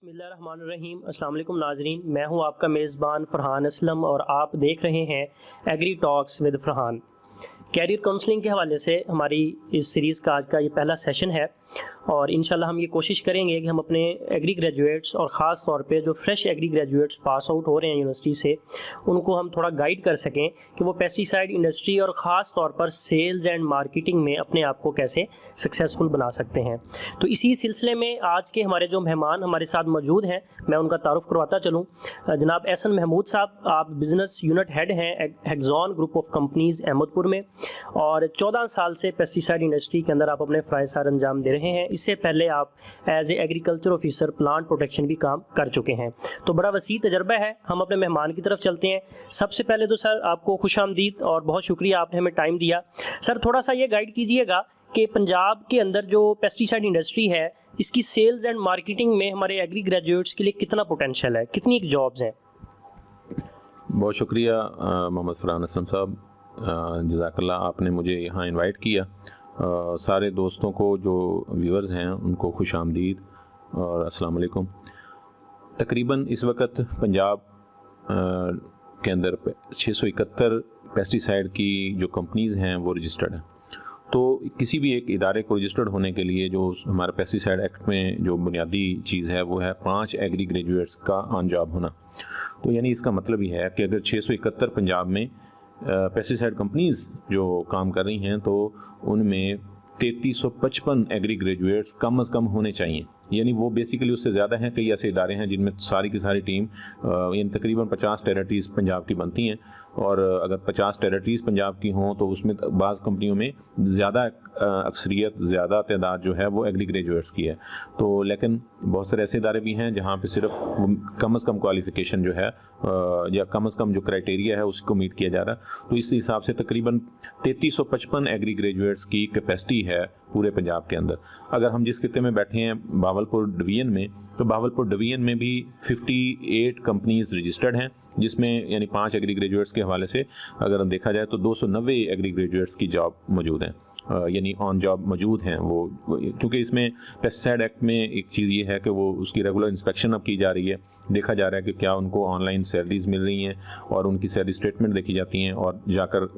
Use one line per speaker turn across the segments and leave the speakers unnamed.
बिस्मिल्लाहिर्रहमानिर्रहीम। अस्सलाम वालेकुम नाजरीन, मैं हूं आपका मेज़बान फ़रहान असलम और आप देख रहे हैं agri talks with Farhan. Career counselling के हवाले से हमारी इस सीरीज़ का आज का ये पहला सेशन है और इंशाल्लाह हम ये कोशिश करेंगे कि हम अपने एग्री ग्रेजुएट्स और ख़ास तौर पे जो fresh agri graduates pass out हो रहे हैं यूनिवर्सिटी से, उनको हम थोड़ा गाइड कर सकें कि वो पेस्टिसाइड इंडस्ट्री और ख़ास तौर पर सेल्स एंड मार्केटिंग में अपने आप को कैसे सक्सेसफुल बना सकते हैं। तो इसी सिलसिले में आज के हमारे जो मेहमान हमारे साथ मौजूद हैं, मैं उनका तारुफ करवाता चलूँ। जनाब एहसन महमूद साहब, आप बिज़नेस यूनिट हेड हैं हेक्सॉन ग्रुप ऑफ कंपनीज़ अहमदपुर में और 14 साल से पेस्टिसाइड इंडस्ट्री के अंदर आप अपने फ़राइज़ अंजाम दे रहे हैं। इससे पहले आप as a agriculture officer plant protection भी काम कर चुके हैं, तो बड़ा वसी तजर्बा है। हम अपने मेहमान की तरफ चलते हैं। सबसे पहले तो सर आपको खुशामदीद और बहुत शुक्रिया, आपने हमें टाइम दिया। सर थोड़ा सा ये गाइड कीजिएगा कि पंजाब के अंदर जो पेस्टिसाइड इंडस्ट्री है, इसकी सेल्स एंड मार्केटिंग में हमारे एग्री ग्रेजुएट्स के लिए कितना पोटेंशियल है, कितनी जॉब्स हैं?
बहुत शुक्रिया मोहम्मद फ़रहान असलम साहब, जज़ाकल्लाह, आपने मुझे यहाँ इनवाइट किया। सारे दोस्तों को जो व्यूअर्स हैं उनको खुश आमदीद और अस्सलाम वालेकुम। तकरीबन इस वक्त पंजाब के अंदर 671 पेस्टिसाइड की जो कंपनीज़ हैं वो रजिस्टर्ड हैं। तो किसी भी एक इदारे को रजिस्टर्ड होने के लिए जो हमारे पेस्टिसाइड एक्ट में जो बुनियादी चीज़ है वो है 5 एग्री ग्रेजुएट्स का ऑन जॉब होना। तो यानी इसका मतलब ही है कि अगर 671 पंजाब में पेस्टिसाइड कंपनीज़ जो काम कर रही हैं तो उनमें 3355 एग्री ग्रेजुएट्स कम अज़ कम होने चाहिए। यानी वो बेसिकली उससे ज़्यादा हैं। कई ऐसे इदारे हैं जिनमें सारी की सारी टीम यानी तकरीबन 50 टेरिटरीज़ पंजाब की बनती हैं और अगर 50 टेरिटरीज़ पंजाब की हों तो उसमें बाज़ कंपनियों में ज़्यादा अक्सरियत, ज़्यादा तादाद जो है वो एग्री ग्रेजुएट्स की है। तो लेकिन बहुत सारे ऐसे इदारे भी हैं जहाँ पे सिर्फ कम अज़ कम क्वालिफ़िकेशन जो है या कम अज़ कम जो क्राइटेरिया है उसको मीट किया जा रहा है। तो इस हिसाब से तकरीबन 3355 एग्री ग्रेजुएट्स की कैपेसिटी है पूरे पंजाब के अंदर। अगर हम जिस खिते में बैठे हैं बावलपुर डिवीज़न में, तो बावलपुर डिवीज़न में भी 58 कंपनीज़ रजिस्टर्ड हैं, जिसमें यानी 5 एग्री ग्रेजुएट्स के हवाले से अगर हम देखा जाए तो 290 एग्री ग्रेजुएट्स की जॉब मौजूद हैं, यानी ऑन जॉब मौजूद हैं वो। क्योंकि इसमें पेस्टिसाइड एक्ट में एक चीज़ ये है कि वो उसकी रेगुलर इंस्पेक्शन अब की जा रही है। देखा जा रहा है कि क्या उनको ऑनलाइन सैलरीज़ मिल रही हैं और उनकी सैलरी स्टेटमेंट देखी जाती हैं और जाकर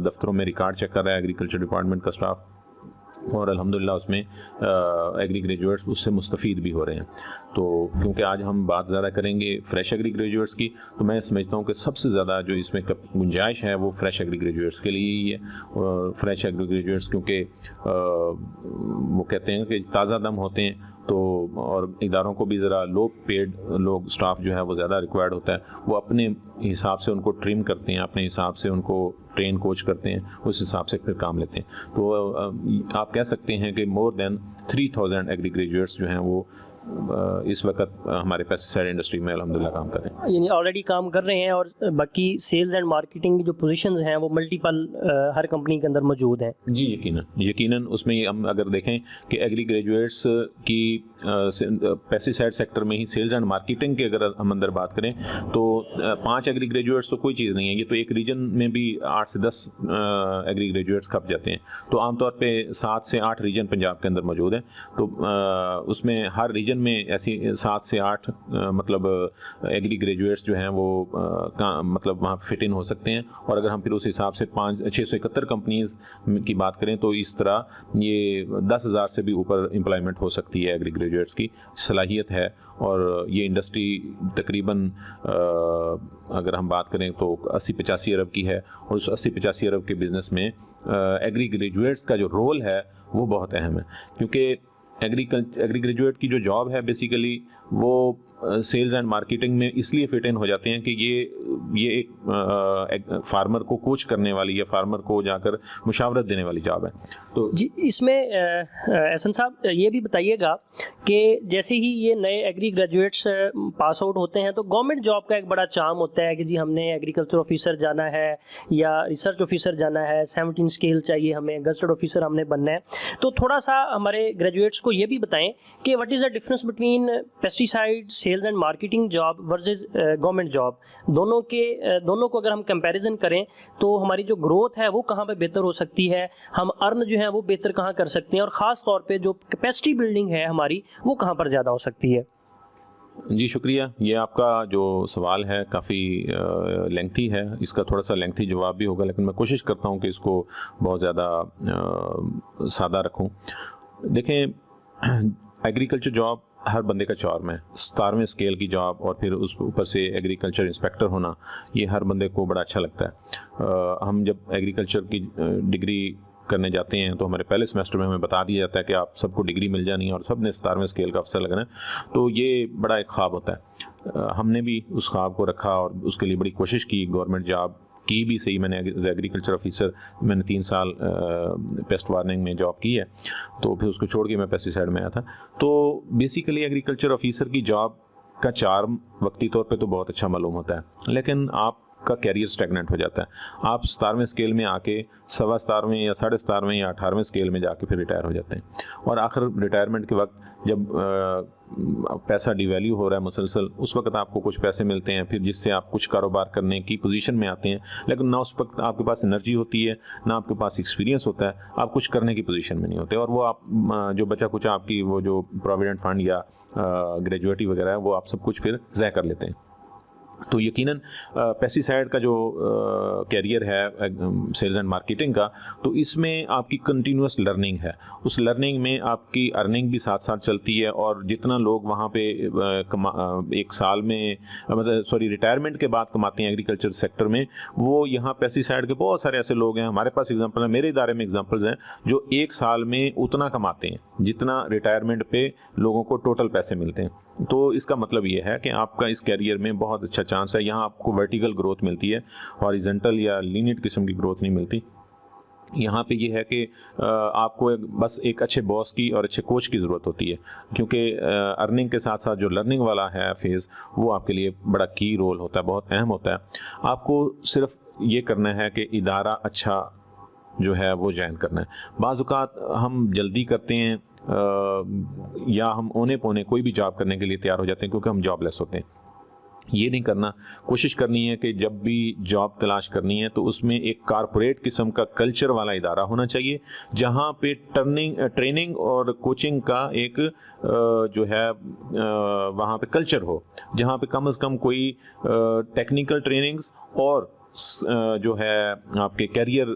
दफ्तरों में रिकॉर्ड चेक कर रहा है एग्रीकल्चर डिपार्टमेंट का स्टाफ, और अल्हम्दुलिल्लाह उसमें एग्री ग्रेजुएट्स उससे मुस्तफ़ीद भी हो रहे हैं। तो क्योंकि आज हम बात ज़्यादा करेंगे फ्रेश एग्री ग्रेजुएट्स की, तो मैं समझता हूँ कि सबसे ज़्यादा जो इसमें गुंजाइश है वो फ्रेश एग्री ग्रेजुएट्स के लिए ही है। और फ्रेश एग्री ग्रेजुएट्स क्योंकि वो कहते हैं कि ताज़ा दम होते हैं, तो और इदारों को भी ज़रा लो पेड लोग स्टाफ जो है वो ज़्यादा रिक्वायर्ड होता है। वो अपने हिसाब से उनको ट्रिम करते हैं, अपने हिसाब से उनको ट्रेन कोच करते हैं, उस हिसाब से फिर काम लेते हैं। तो आप कह सकते हैं कि मोर देन 3000 एग्री ग्रेजुएट्स जो हैं वो इस वक्त हमारे पेस्टिसाइड इंडस्ट्री में अल्हम्दुलिल्लाह काम कर रहे हैं,
यानी ऑलरेडी काम कर रहे हैं। और बाकी सेल्स एंड मार्केटिंग की जो पोजीशंस हैं वो मल्टीपल हर कंपनी के अंदर मौजूद हैं।
जी यकीनन उसमें हम अगर देखें कि एग्री ग्रेजुएट्स की पेस्टिसाइड सेक्टर में ही सेल्स एंड मार्केटिंग की अगर हम अंदर बात करें तो 5 एग्री ग्रेजुएट्स तो कोई चीज़ नहीं है। ये तो एक रीजन में भी 8 से 10 एग्री ग्रेजुएट्स खप जाते हैं। तो आमतौर पे 7 से 8 रीजन पंजाब के अंदर मौजूद हैं। तो उसमें हर रीजन में ऐसी 7 से 8 मतलब एग्री ग्रेजुएट्स जो हैं वो मतलब वहाँ फिट इन हो सकते हैं। और अगर हम फिर उस हिसाब से 671 कंपनीज़ की बात करें तो इस तरह ये 10,000 से भी ऊपर एम्प्लॉयमेंट हो सकती है। एग्री ग्रेजुएट्स की सलाहियत है और ये इंडस्ट्री तकरीबन अगर हम बात करें तो 80-85 अरब की है और उस 80-85 अरब के बिज़नेस में एग्री ग्रेजुएट्स का जो रोल है वो बहुत अहम है। क्योंकि एग्री ग्रेजुएट की जो जॉब है बेसिकली वो सेल्स एंड मार्केटिंग में इसलिए फिट इन हो जाते हैं कि ये एक फार्मर को कोच करने वाली या फार्मर को जाकर मुशावरत देने वाली जॉब है। तो
जी इसमें एहसन साहब ये भी बताइएगा कि जैसे ही ये नए एग्री ग्रेजुएट्स पास आउट होते हैं तो गवर्नमेंट जॉब का एक बड़ा चार्म होता है कि जी हमने एग्रीकल्चर ऑफिसर जाना है या रिसर्च ऑफिसर जाना है, 17 स्केल चाहिए हमें, गजटेड ऑफिसर हमने बनना है। तो थोड़ा सा हमारे ग्रेजुएट्स को ये भी बताएं कि what is the difference between pesticide sales and marketing job versus government job. दोनों को अगर हम कंपैरिजन करें तो हमारी जो ग्रोथ है वो कहाँ पे बेहतर हो सकती है, हम अर्न जो है वो बेहतर कहाँ कर सकते हैं, और ख़ास तौर पे जो कैपेसिटी बिल्डिंग है हमारी वो कहाँ पर ज़्यादा हो सकती है।
जी शुक्रिया। ये आपका जो सवाल है काफ़ी लेंथी है, इसका थोड़ा सा लेंथी जवाब भी होगा, लेकिन मैं कोशिश करता हूँ कि इसको बहुत ज़्यादा सादा रखूँ। देखें, एग्रीकल्चर जॉब हर बंदे का चार्म है। 17वें स्केल की जॉब और फिर उस ऊपर से एग्रीकल्चर इंस्पेक्टर होना, ये हर बंदे को बड़ा अच्छा लगता है। हम जब एग्रीकल्चर की डिग्री करने जाते हैं तो हमारे पहले सेमेस्टर में हमें बता दिया जाता है कि आप सबको डिग्री मिल जानी है और सब ने 17वें स्केल का अफसर लगना है। तो ये बड़ा एक ख्वाब होता है। हमने भी उस ख्वाब को रखा और उसके लिए बड़ी कोशिश की। गवर्नमेंट जॉब की भी सही, मैंने एज एग्रीकल्चर ऑफिसर मैंने 3 साल पेस्ट वार्निंग में जॉब की है, तो फिर उसको छोड़ के मैं पेस्टिसाइड में आया था। तो बेसिकली एग्रीकल्चर ऑफिसर की जॉब का चार्म वक्ती तौर पे तो बहुत अच्छा मालूम होता है, लेकिन आपका कैरियर स्टैग्नेंट हो जाता है। आप 17वें स्केल में आके 17.25वें या 17.5वें या 18वें स्केल में जाके फिर रिटायर हो जाते हैं। और आखिर रिटायरमेंट के वक्त जब पैसा डिवैल्यू हो रहा है मुसलसल, उस वक्त आपको कुछ पैसे मिलते हैं फिर जिससे आप कुछ कारोबार करने की पोजीशन में आते हैं, लेकिन ना उस वक्त आपके पास एनर्जी होती है, ना आपके पास एक्सपीरियंस होता है, आप कुछ करने की पोजीशन में नहीं होते। और वो आप जो बचा कुछ आपकी वो जो प्रोविडेंट फंड या ग्रेजुएटी वगैरह है वो आप सब कुछ फिर ज़ाय कर लेते हैं। तो यकीनन पेस्टिसाइड का जो कैरियर है सेल्स एंड मार्केटिंग का, तो इसमें आपकी कंटिन्यूस लर्निंग है। उस लर्निंग में आपकी अर्निंग भी साथ साथ चलती है और जितना लोग वहाँ पे एक साल में मतलब रिटायरमेंट के बाद कमाते हैं एग्रीकल्चर सेक्टर में, वो यहाँ पेस्टिसाइड के बहुत सारे ऐसे लोग हैं, हमारे पास एग्जांपल है, मेरे इदारे में एग्जांपल्स हैं, जो एक साल में उतना कमाते हैं जितना रिटायरमेंट पे लोगों को टोटल पैसे मिलते हैं। तो इसका मतलब ये है कि आपका इस कैरियर में बहुत अच्छा चांस है। यहाँ आपको वर्टिकल ग्रोथ मिलती है, हॉरिजॉन्टल या लीनियर किस्म की ग्रोथ नहीं मिलती। यहाँ पे ये है कि आपको बस एक अच्छे बॉस की और अच्छे कोच की ज़रूरत होती है, क्योंकि अर्निंग के साथ साथ जो लर्निंग वाला है फेज़, वो आपके लिए बड़ा की रोल होता है, बहुत अहम होता है। आपको सिर्फ ये करना है कि इदारा अच्छा जो है वो ज्वाइन करना है। बाज़ औक़ात हम जल्दी करते हैं या हम ओने पोने कोई भी जॉब करने के लिए तैयार हो जाते हैं क्योंकि हम जॉबलेस होते हैं। ये नहीं करना, कोशिश करनी है कि जब भी जॉब तलाश करनी है तो उसमें एक कारपोरेट किस्म का कल्चर वाला इदारा होना चाहिए, जहाँ पे ट्रेनिंग और कोचिंग का एक जो है वहाँ पे कल्चर हो, जहाँ पे कम से कम कोई टेक्निकल ट्रेनिंग्स और जो है आपके कैरियर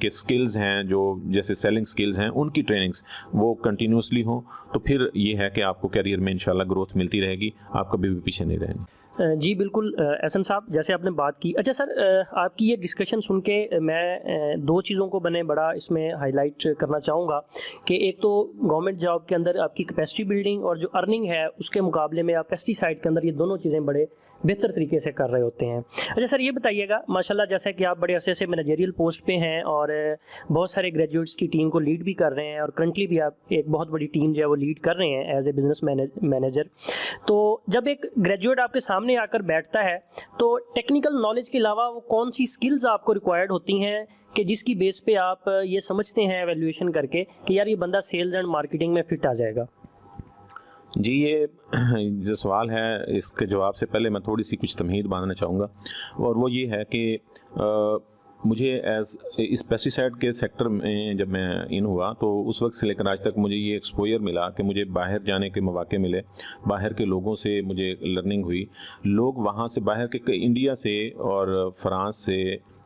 के स्किल्स हैं, जो जैसे सेलिंग स्किल्स हैं, उनकी ट्रेनिंग्स वो कंटिन्यूसली हो, तो फिर ये है कि आपको कैरियर में इंशाल्लाह ग्रोथ मिलती रहेगी, आप कभी भी पीछे नहीं रहेंगे।
जी बिल्कुल एहसन साहब, जैसे आपने बात की। अच्छा सर, आपकी ये डिस्कशन सुन के मैं 2 चीज़ों को मैंने बड़ा इसमें हाईलाइट करना चाहूँगा कि एक तो गवर्नमेंट जॉब के अंदर आपकी कैपेसिटी बिल्डिंग और जो अर्निंग है उसके मुकाबले में आप पेस्टिसाइड के अंदर ये दोनों चीज़ें बड़े बेहतर तरीके से कर रहे होते हैं। अच्छा सर, ये बताइएगा, माशाल्लाह जैसा कि आप बड़े अरसे से मैनेजरियल पोस्ट पे हैं और बहुत सारे ग्रेजुएट्स की टीम को लीड भी कर रहे हैं और करंटली भी आप एक बहुत बड़ी टीम जो है वो लीड कर रहे हैं एज ए बिज़नेस मैनेजर। तो जब एक ग्रेजुएट आपके सामने आकर बैठता है तो टेक्निकल नॉलेज के अलावा वो कौन सी स्किल्स आपको रिक्वायर्ड होती हैं कि जिसकी बेस पे आप ये समझते हैं एवेल्यूएशन करके कि यार ये बंदा सेल्स एंड मार्केटिंग में फिट आ जाएगा?
जी, ये जो सवाल है इसके जवाब से पहले मैं थोड़ी सी कुछ तमहीद बांधना चाहूँगा, और वो ये है कि मुझे इस पेस्टिसाइड के सेक्टर में जब मैं इन हुआ तो उस वक्त से लेकर आज तक मुझे ये एक्सपोजर मिला कि मुझे बाहर जाने के मौके मिले, बाहर के लोगों से मुझे लर्निंग हुई। लोग वहाँ से बाहर के इंडिया से और फ्रांस से,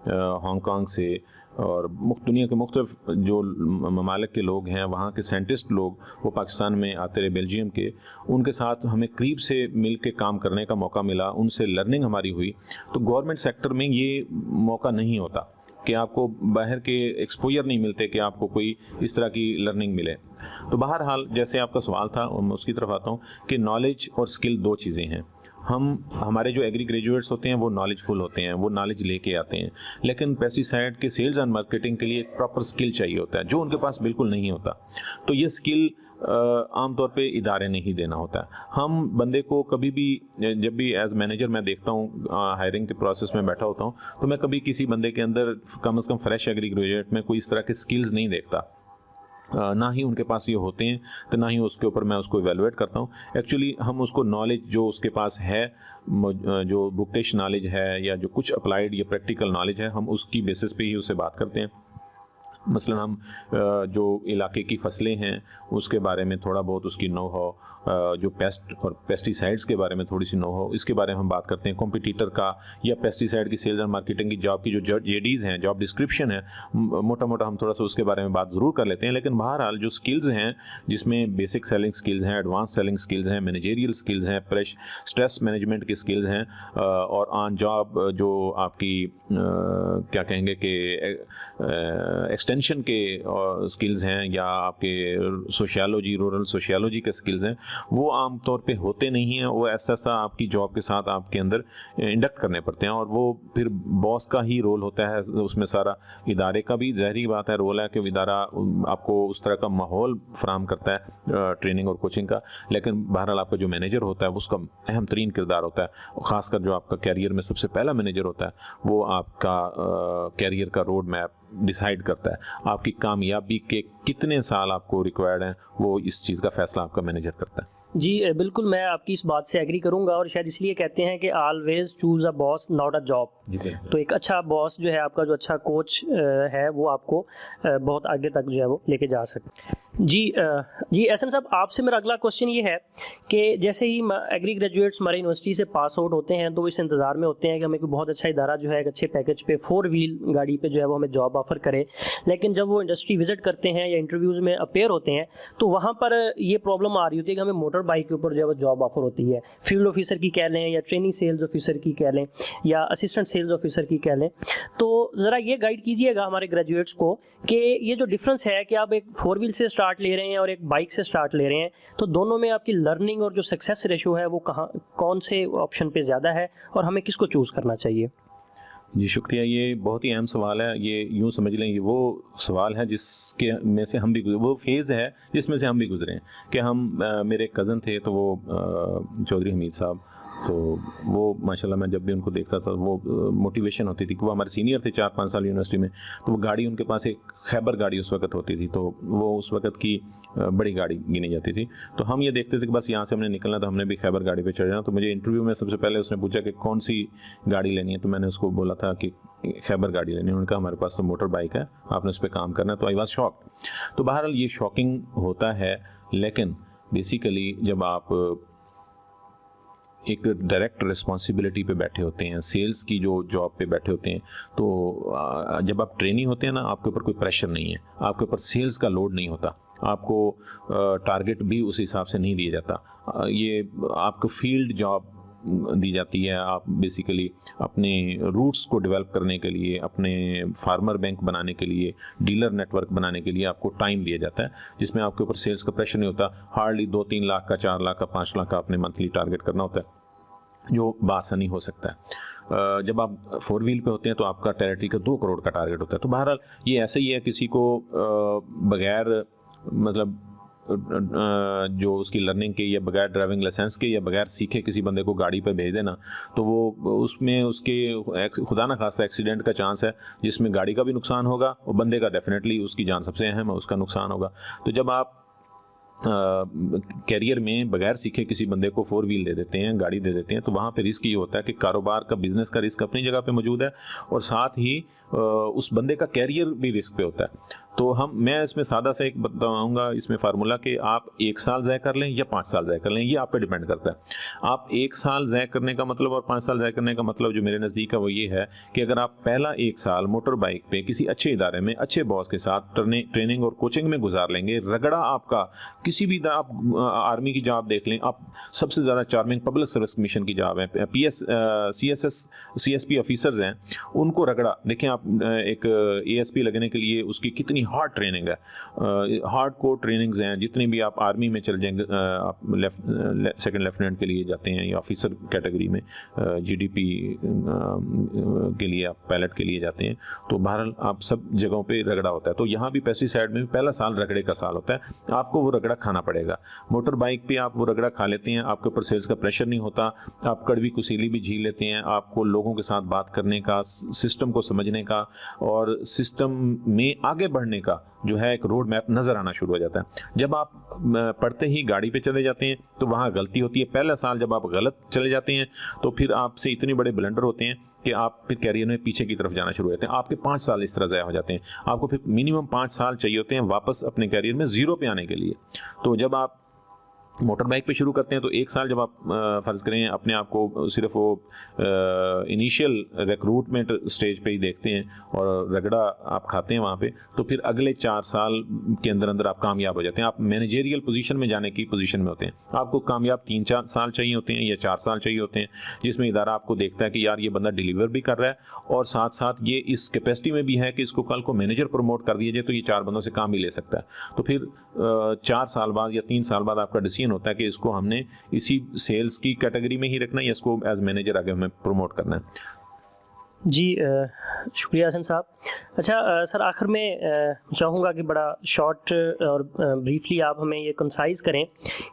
हांगकांग से और दुनिया के मुख्तलिफ जो ममालिक के लोग हैं, वहाँ के साइंटिस्ट लोग वो पाकिस्तान में आते रहे, बेल्जियम के, उनके साथ हमें करीब से मिल के काम करने का मौका मिला, उनसे लर्निंग हमारी हुई। तो गवर्नमेंट सेक्टर में ये मौका नहीं होता कि आपको बाहर के एक्सपोजर नहीं मिलते कि आपको कोई इस तरह की लर्निंग मिले। तो बहरहाल जैसे आपका सवाल था और मैं उसकी तरफ आता हूँ कि नॉलेज और स्किल 2 चीज़ें हैं। हमारे जो एग्री ग्रेजुएट्स होते हैं वो नॉलेजफुल होते हैं, वो नॉलेज लेके आते हैं, लेकिन पेस्टिसाइड के सेल्स एंड मार्केटिंग के लिए एक प्रॉपर स्किल चाहिए होता है जो उनके पास बिल्कुल नहीं होता। तो ये स्किल आमतौर पे इदारे ने ही देना होता है। हम बंदे को कभी भी, जब भी एज मैनेजर मैं देखता हूँ, हायरिंग के प्रोसेस में बैठा होता हूँ, तो मैं कभी किसी बंदे के अंदर कम से कम फ्रेश एग्री ग्रेजुएट में कोई इस तरह के स्किल्स नहीं देखता, ना ही उनके पास ये होते हैं, तो ना ही उसके ऊपर मैं उसको इवेलुएट करता हूँ। एक्चुअली हम उसको नॉलेज जो उसके पास है, जो बुकिश नॉलेज है या जो कुछ अप्लाइड या प्रैक्टिकल नॉलेज है, हम उसकी बेसिस पे ही उससे बात करते हैं। मसलन हम जो इलाके की फसलें हैं उसके बारे में थोड़ा बहुत उसकी नो हो जो पेस्ट और पेस्टिसाइड्स के बारे में थोड़ी सी नो हो, इसके बारे में हम बात करते हैं। कॉम्पिटिटर का या पेस्टिसाइड की सेल्स एंड मार्केटिंग की जॉब की जो जेडीज़ हैं, जॉब डिस्क्रिप्शन है, मोटा मोटा हम थोड़ा सा उसके बारे में बात ज़रूर कर लेते हैं। लेकिन बहरहाल जो स्किल्स हैं, जिसमें बेसिक सेलिंग स्किल्स हैं, एडवांस सेलिंग स्किल्स हैं, मैनेजेरियल स्किल्स हैं, स्ट्रेस मैनेजमेंट की स्किल्स हैं, और ऑन जॉब जो आपकी क्या कहेंगे कि एक्सटेंशन के स्किल्स हैं या आपके सोशियोलॉजी, रूरल सोशियोलॉजी के स्किल्स हैं, वो आम तौर पे होते नहीं हैं। वो ऐसा ऐसा आपकी जॉब के साथ आपके अंदर इंडक्ट करने पड़ते हैं, और वो फिर बॉस का ही रोल होता है उसमें। सारा इदारे का भी ज़ाहिर बात है रोल है कि इदारा आपको उस तरह का माहौल फराहम करता है ट्रेनिंग और कोचिंग का। लेकिन बहरहाल आपका जो मैनेजर होता है उसका अहम तरीन किरदार होता है, ख़ासकर जो आपका कैरियर में सबसे पहला मैनेजर होता है, वो आपका कैरियर का रोड मैप डिसाइड करता है। आपकी कामयाबी के कितने साल आपको रिक्वायर्ड हैं, वो इस चीज़ का फैसला आपका मैनेजर करता है।
जी बिल्कुल, मैं आपकी इस बात से एग्री करूंगा, और शायद इसलिए कहते हैं कि always choose a boss not a job. तो एक अच्छा बॉस जो है आपका, जो अच्छा कोच है, वो आपको बहुत आगे तक जो है वो लेके जा सकता है। जी एहसन साहब, आपसे मेरा अगला क्वेश्चन ये है कि जैसे ही एग्री ग्रेजुएट्स हमारे यूनिवर्सिटी से पास आउट होते हैं तो वो इस इंतज़ार में होते हैं कि हमें कोई बहुत अच्छा इदारा जो है एक अच्छे पैकेज पे 4 व्हील गाड़ी पे जो है वो हमें जॉब ऑफ़र करे। लेकिन जब वो इंडस्ट्री विजिट करते हैं या इंटरव्यूज़ में अपेयर होते हैं तो वहाँ पर ये प्रॉब्लम आ रही होती है कि हमें मोटर बाइक के ऊपर जो है वो जॉब ऑफ़र होती है, फील्ड ऑफिसर की कह लें या ट्रेनिंग सेल्स ऑफिसर की कह लें या असिस्टेंट सेल्स ऑफिसर की कह लें। तो ज़रा ये गाइड कीजिएगा हमारे ग्रेजुएट्स को कि ये जो डिफरेंस है कि आप एक 4 व्हील से स्टार्ट ले रहे हैं और एक बाइक से स्टार्ट ले रहे हैं, तो दोनों में आपकी लर्निंग और जो सक्सेस रेशो है वो कौन से ऑप्शन पे ज़्यादा है और हमें किसको चूज़ करना चाहिए?
जी शुक्रिया, ये बहुत ही अहम सवाल है। ये यूँ समझ लें, ये वो सवाल है जिसके में से हम भी वो फेज़ है जिसमें से हम भी गुजरे हैं कि हम मेरे कज़न थे, तो वो चौधरी हमीद साहब, तो वो माशाल्लाह मैं जब भी उनको देखता था वो मोटिवेशन होती थी कि वो हमारे सीनियर थे 4-5 साल यूनिवर्सिटी में। तो वो गाड़ी उनके पास एक खैबर गाड़ी उस वक्त होती थी, तो वो उस वक्त की बड़ी गाड़ी गिनी जाती थी। तो हम ये देखते थे कि बस यहाँ से हमने निकलना, तो हमने भी खैबर गाड़ी पे चढ़ जाना। तो मुझे इंटरव्यू में सबसे पहले उसने पूछा कि कौन सी गाड़ी लेनी है, तो मैंने उसको बोला था कि खैबर गाड़ी लेनी है। उनका हमारे पास तो मोटर बाइक है, आपने उस पर काम करना है। तो आई वाज शॉक्ड। तो बहरहाल ये शॉकिंग होता है, लेकिन बेसिकली जब आप एक डायरेक्ट रिस्पॉन्सिबिलिटी पे बैठे होते हैं, सेल्स की जो जॉब पे बैठे होते हैं, तो जब आप ट्रेनी होते हैं ना, आपके ऊपर कोई प्रेशर नहीं है, आपके ऊपर सेल्स का लोड नहीं होता, आपको टारगेट भी उस हिसाब से नहीं दिया जाता। ये आपको फील्ड जॉब दी जाती है। आप बेसिकली अपने रूट्स को डेवलप करने के लिए, अपने फार्मर बैंक बनाने के लिए, डीलर नेटवर्क बनाने के लिए आपको टाइम दिया जाता है, जिसमें आपके ऊपर सेल्स का प्रेशर नहीं होता। हार्डली 2-3 लाख का, 4 लाख का, 5 लाख का अपने मंथली टारगेट करना होता है, जो बासानी हो सकता है। जब आप 4 व्हील पे होते हैं तो आपका टेरिटरी का 2 करोड़ का टारगेट होता है। तो बहरहाल ये ऐसा ही है, किसी को बगैर मतलब जो उसकी लर्निंग के या बगैर ड्राइविंग लाइसेंस के या बगैर सीखे किसी बंदे को गाड़ी पे भेज देना, तो वो उसमें उसके खुदा ना खास्ता एक्सीडेंट का चांस है, जिसमें गाड़ी का भी नुकसान होगा और बंदे का डेफिनेटली, उसकी जान सबसे अहम है, उसका नुकसान होगा। तो जब आप कैरियर में बगैर सीखे किसी बंदे को 4 व्हील दे देते हैं, गाड़ी दे देते हैं, तो वहाँ पे रिस्क ये होता है कि कारोबार का, बिजनेस का रिस्क अपनी जगह पे मौजूद है और साथ ही उस बंदे का कैरियर भी रिस्क पे होता है। तो मैं इसमें सादा सा एक बताऊंगा इसमें फार्मूला कि आप 1 साल ज़ाय कर लें या 5 साल ज़ाय कर लें, ये आप पे डिपेंड करता है। आप 1 साल ज़ाय करने का मतलब और 5 साल ज़ाय करने का मतलब जो मेरे नज़दीक है वो ये है कि अगर आप पहला 1 साल मोटर बाइक पे किसी अच्छे इदारे में अच्छे बॉस के साथ ट्रेनिंग और कोचिंग में गुजार लेंगे, रगड़ा आपका किसी भी आप आर्मी की जॉब देख लें, आप सबसे ज़्यादा चार्मिंग पब्लिक सर्विस कमीशन की जॉब है, CSP ऑफिसर्स हैं, उनको रगड़ा देखें आप। एक ASP लगने के लिए उसकी कितनी हार्ड ट्रेनिंग है, हार्ड कोर ट्रेनिंग्स हैं। जितनी भी आप आर्मी में चल जाएंगे, आप सेकंड लेफ्टिनेंट के लिए जाते हैं या ऑफिसर कैटेगरी में, GDP के लिए आप पायलट के लिए जाते हैं, तो बहरहाल आप सब जगहों पे रगड़ा होता है। तो यहाँ भी पेस्टिसाइड में भी पहला साल रगड़े का साल होता है, आपको वो रगड़ा खाना पड़ेगा। मोटर बाइक पे आप वो रगड़ा खा लेते हैं, आपके ऊपर सेल्स का प्रेशर नहीं होता, आप कड़वी कुसीली भी झील लेते हैं, आपको लोगों के साथ बात करने का, सिस्टम को समझने का और सिस्टम में आगे बढ़ने का जो है एक रोड मैप नज़र आना शुरू हो जाता है। जब आप पढ़ते ही गाड़ी पे चले जाते हैं तो वहाँ गलती होती है। पहला साल जब आप गलत चले जाते हैं तो फिर आपसे इतने बड़े ब्लंडर होते हैं कि आप फिर कैरियर में पीछे की तरफ जाना शुरू हो जाते हैं। आपके 5 साल इस तरह ज़ाया हो जाते हैं। आपको फिर मिनिमम 5 साल चाहिए होते हैं वापस अपने कैरियर में ज़ीरो पे आने के लिए। तो जब आप मोटर बाइक पे शुरू करते हैं तो एक साल जब आप फ़र्ज़ करें अपने आप को सिर्फ वो इनिशियल रिक्रूटमेंट स्टेज पे ही देखते हैं और रगड़ा आप खाते हैं वहाँ पे, तो फिर अगले 4 साल के अंदर अंदर आप कामयाब हो जाते हैं। आप मैनेजेरियल पोजीशन में जाने की पोजीशन में होते हैं। आपको कामयाब 3-4 साल चाहिए होते हैं या 4 साल चाहिए होते हैं, जिसमें इदारा आपको देखता है कि यार ये बंदा डिलीवर भी कर रहा है और साथ साथ ये इस कैपेसिटी में भी है कि इसको कल को मैनेजर प्रमोट कर दिया जाए तो ये 4 बंदों से काम भी ले सकता है। तो फिर 4 साल बाद या 3 साल बाद आपका डिसीजन होता है कि इसको हमने इसी सेल्स की कैटेगरी में ही रखना है या इसको एज मैनेजर आगे हमें प्रमोट करना है।
जी शुक्रिया हसन साहब। अच्छा सर, आखिर में चाहूँगा कि बड़ा शॉर्ट और ब्रीफली आप हमें ये कंसाइज करें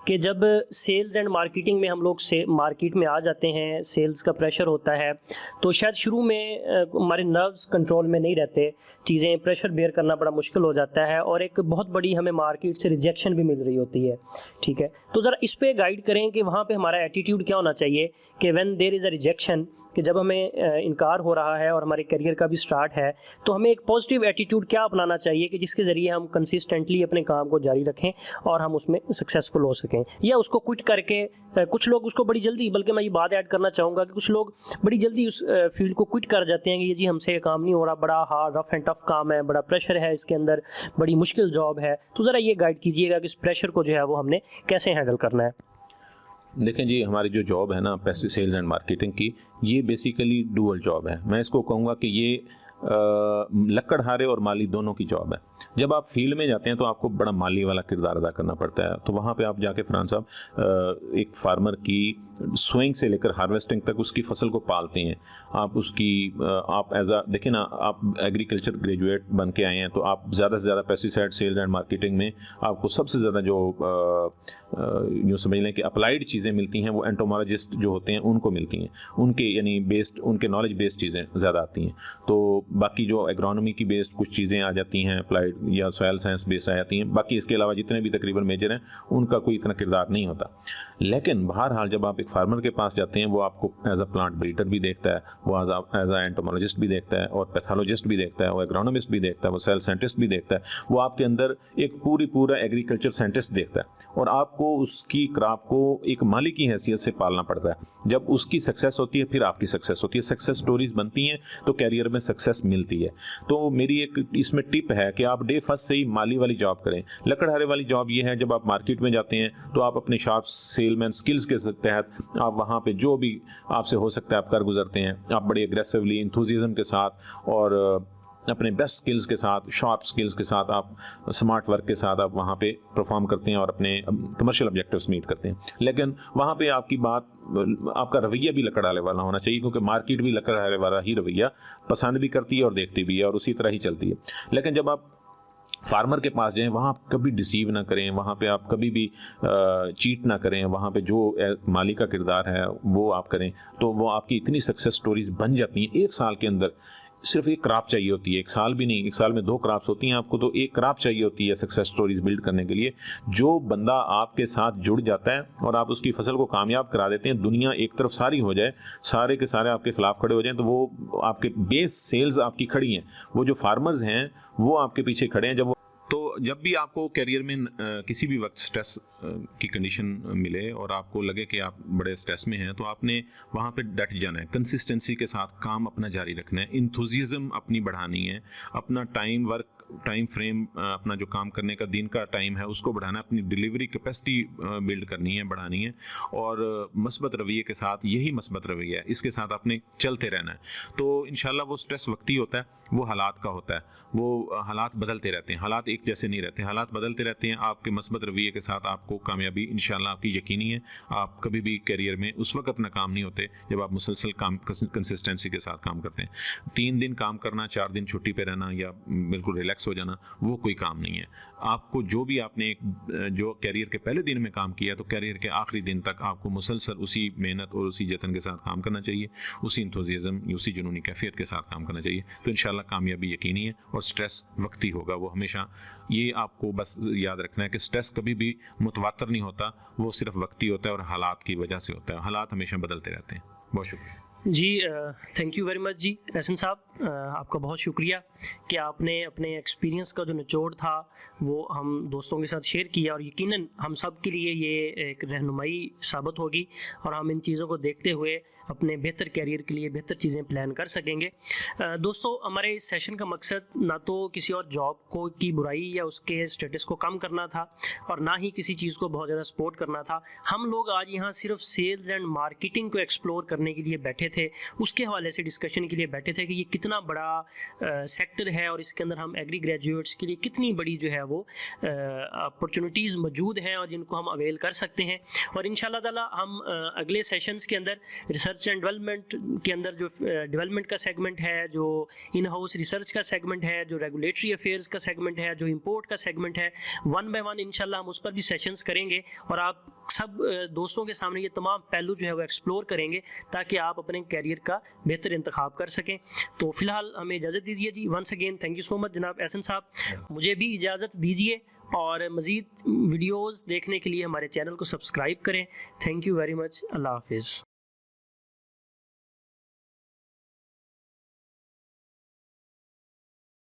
कि जब सेल्स एंड मार्केटिंग में हम लोग से मार्केट में आ जाते हैं, सेल्स का प्रेशर होता है, तो शायद शुरू में हमारे नर्व्स कंट्रोल में नहीं रहते, चीज़ें प्रेशर बेयर करना बड़ा मुश्किल हो जाता है और एक बहुत बड़ी हमें मार्केट से रिजेक्शन भी मिल रही होती है। ठीक है, तो ज़रा इस पर गाइड करें कि वहाँ पर हमारा एटीट्यूड क्या होना चाहिए कि when there is a rejection, कि जब हमें इनकार हो रहा है और हमारे करियर का भी स्टार्ट है, तो हमें एक पॉजिटिव एटीट्यूड क्या अपनाना चाहिए कि जिसके ज़रिए हम कंसिस्टेंटली अपने काम को जारी रखें और हम उसमें सक्सेसफुल हो सकें, या उसको क्विट करके कुछ लोग उसको बड़ी जल्दी, बल्कि मैं ये बात ऐड करना चाहूँगा कि कुछ लोग बड़ी जल्दी उस फील्ड को क्विट कर जाते हैं कि ये जी हमसे ये काम नहीं हो रहा, बड़ा हार्ड रफ एंड टफ काम है, बड़ा प्रेशर है इसके अंदर, बड़ी मुश्किल जॉब है। तो ज़रा ये गाइड कीजिएगा कि इस प्रेशर को जो है वो हमने कैसे हैंडल करना है।
देखें जी, हमारी जो जॉब है ना पैसिव सेल्स एंड मार्केटिंग की, ये बेसिकली डुअल जॉब है। मैं इसको कहूँगा कि ये लकड़हारे और माली दोनों की जॉब है। जब आप फील्ड में जाते हैं तो आपको बड़ा माली वाला किरदार अदा करना पड़ता है। तो वहाँ पे आप जाके फरहान साहब एक फार्मर की सोइंग से लेकर हार्वेस्टिंग तक उसकी फसल को पालते हैं। आप उसकी आप एज अ देखें ना, आप एग्रीकल्चर ग्रेजुएट बन के आए हैं तो आप ज़्यादा से ज़्यादा पेस्टिसाइड सेल्स एंड मार्केटिंग में आपको सबसे ज़्यादा जो यूँ समझ लें कि अप्लाइड चीज़ें मिलती हैं वो एंटोमोलॉजिस्ट जो होते हैं उनको मिलती हैं, उनके यानी बेस्ड उनके नॉलेज बेस्ड चीज़ें ज़्यादा आती हैं। तो बाकी जो एग्रोनॉमी की बेस्ड कुछ चीज़ें आ जाती हैं, अप्लाइड या सॉयल साइंस बेस्ड आ जाती हैं। बाकी इसके अलावा जितने भी तकरीबन मेजर हैं उनका कोई इतना किरदार नहीं होता। लेकिन बहरहाल जब आप एक फार्मर के पास जाते हैं वो आपको एज अ प्लांट ब्रीडर भी देखता है, वो एज अ एंटोमोलॉजिस्ट भी देखता है और पैथोलॉजिस्ट भी देखता है, वो एग्रोनॉमिस्ट भी देखता है, वो सेल साइंटिस्ट भी देखता है, वो आपके अंदर एक पूरा एग्रीकल्चर साइंटिस्ट देखता है और आपको उसकी क्रॉप को एक माली की हैसियत से पालना पड़ता है। जब उसकी सक्सेस होती है फिर आपकी सक्सेस होती है, सक्सेस स्टोरीज बनती हैं तो कैरियर में सक्सेस मिलती है। तो मेरी एक इसमें टिप है कि आप डे फर्स्ट से ही माली वाली जॉब करें। लकड़हारे वाली जॉब ये है, जब आप मार्केट में जाते हैं तो आप अपने शार्प सेलमैन स्किल्स के तहत आप वहाँ पे जो भी आपसे हो सकता है आप कर गुजरते हैं। आप बड़े एग्रेसिवली इंथुजियाज्म के साथ और अपने बेस्ट स्किल्स के साथ, शार्प स्किल्स के साथ, आप स्मार्ट वर्क के साथ आप वहाँ पे परफॉर्म करते हैं और अपने कमर्शियल ऑब्जेक्टिव्स मीट करते हैं। लेकिन वहाँ पे आपकी बात, आपका रवैया भी लकड़हारे वाला होना चाहिए, क्योंकि मार्केट भी लकड़हारे वाला ही रवैया पसंद भी करती है और देखती भी है और उसी तरह ही चलती है। लेकिन जब आप फार्मर के पास जाएं वहाँ आप कभी डिसीव ना करें, वहाँ पे आप कभी भी चीट ना करें, वहाँ पे जो माली का किरदार है वो आप करें, तो वो आपकी इतनी सक्सेस स्टोरीज बन जाती हैं। 1 साल के अंदर सिर्फ एक क्रॉप चाहिए होती है, 1 साल भी नहीं, 1 साल में 2 क्रॉप्स होती हैं आपको, तो एक क्रॉप चाहिए होती है सक्सेस स्टोरीज बिल्ड करने के लिए। जो बंदा आपके साथ जुड़ जाता है और आप उसकी फसल को कामयाब करा देते हैं, दुनिया एक तरफ सारी हो जाए, सारे के सारे आपके खिलाफ खड़े हो जाएं, तो वो आपके बेस सेल्स आपकी खड़ी हैं, वो जो फार्मर्स हैं वो आपके पीछे खड़े हैं। जब भी आपको कैरियर में किसी भी वक्त स्ट्रेस की कंडीशन मिले और आपको लगे कि आप बड़े स्ट्रेस में हैं, तो आपने वहाँ पे डट जाना है, कंसिस्टेंसी के साथ काम अपना जारी रखना है, इंथुजियाज्म अपनी बढ़ानी है, अपना टाइम फ्रेम, अपना जो काम करने का दिन का टाइम है उसको बढ़ाना है, अपनी डिलीवरी कैपेसिटी बिल्ड करनी है, बढ़ानी है और मस्बत रवैये के साथ, यही मस्बत रवैया है, इसके साथ आपने चलते रहना है। तो इंशाल्लाह वो स्ट्रेस वक्ती होता है, वो हालात का होता है, वो हालात बदलते रहते हैं, हालात एक जैसे नहीं रहते, हालात बदलते रहते हैं। आपके मस्बत रवैये के साथ आपको कामयाबी इंशाल्लाह आपकी यकीनी है। आप कभी भी करियर में उस वक्त अपना काम नहीं होते जब आप मुसलसल काम कंसिस्टेंसी के साथ काम करते हैं। 3 दिन काम करना, 4 दिन छुट्टी पे रहना या बिल्कुल रिलैक्स हो जाना, वो कोई काम नहीं है। आपको जो भी आपने जो कैरियर के पहले दिन में काम किया, तो कैरियर के आखिरी दिन तक आपको मुसलसल उसी मेहनत और उसी जतन के साथ काम करना चाहिए, उसी इंथुजियाज्म, उसी जुनूनी कैफियत के साथ काम करना चाहिए। तो इंशाल्लाह कामयाबी यकीनी है और स्ट्रेस वक्ती होगा। वो हमेशा ये आपको बस याद रखना है कि स्ट्रेस कभी भी मुतवातर नहीं होता, वो सिर्फ वक्ती होता है और हालात की वजह से होता है। हालात हमेशा बदलते रहते हैं। बहुत शुक्रिया।
जी थैंक यू वेरी मच जी एहसन साहब, आपका बहुत शुक्रिया कि आपने अपने एक्सपीरियंस का जो निचोड़ था वो हम दोस्तों के साथ शेयर किया, और यकीनन हम सब के लिए ये एक रहनुमाई साबित होगी और हम इन चीज़ों को देखते हुए अपने बेहतर कैरियर के लिए बेहतर चीज़ें प्लान कर सकेंगे। दोस्तों, हमारे इस सेशन का मकसद ना तो किसी और जॉब को की बुराई या उसके स्टेटस को कम करना था और ना ही किसी चीज़ को बहुत ज़्यादा सपोर्ट करना था। हम लोग आज यहाँ सिर्फ सेल्स एंड मार्केटिंग को एक्सप्लोर करने के लिए बैठे थे, उसके हवाले से डिस्कशन के लिए बैठे थे कि ये कितना बड़ा सेक्टर है और इसके अंदर हम एग्री ग्रेजुएट्स के लिए कितनी बड़ी जो है वो अपॉर्चुनिटीज़ मौजूद हैं और जिनको हम अवेल कर सकते हैं। और इंशाल्लाह ताला हम अगले सेशंस के अंदर रिसर्च एंड डेवलपमेंट के अंदर जो डेवलपमेंट का सेगमेंट है, जो इन हाउस रिसर्च का सेगमेंट है, जो रेगुलेटरी अफेयर्स का सेगमेंट है, जो इंपोर्ट का सेगमेंट है, वन बाय वन इंशाल्लाह हम उस पर भी सेशंस करेंगे और आप सब दोस्तों के सामने ये तमाम पहलू जो है वो एक्सप्लोर करेंगे ताकि आप अपने कैरियर का बेहतर इंतखाब कर सकें। तो फिलहाल हमें इजाज़त दीजिए जी। Once again thank you so much जनाब एहसन साहब, मुझे भी इजाज़त दीजिए और मज़ीद वीडियोज़ देखने के लिए हमारे चैनल को सब्सक्राइब करें। Thank you very much. अल्लाह हाफिज़।